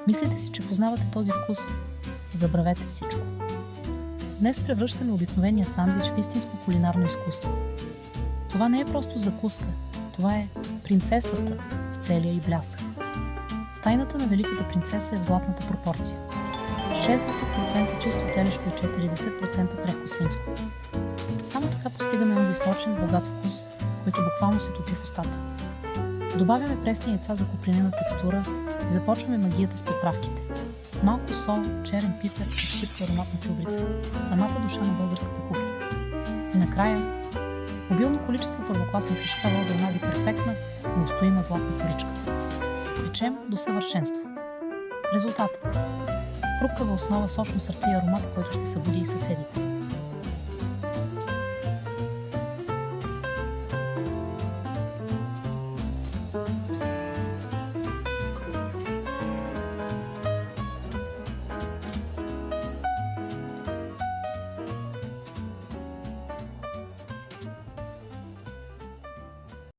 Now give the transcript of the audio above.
Мислите си, че познавате този вкус? Забравете всичко. Днес превръщаме обикновения сандвич в истинско кулинарно изкуство. Това не е просто закуска, това е принцесата в целия й блясък. Тайната на великата принцеса е в златната пропорция. 60% чисто телешко и 40% крехко свинско. Само така постигаме онзи сочен, богат вкус, който буквално се топи в устата. Добавяме пресни яйца за копринена текстура и започваме магията с подправките. Малко сол, черен пипер и щипка ароматна чубрица. Самата душа на българската кухня. И накрая, обилно количество първокласен кришкавал за онази перфектна, неустоима златна коричка. Печем до съвършенство. Резултатът. Хрупкава основа, сочно сърце и аромат, който ще събуди и съседите.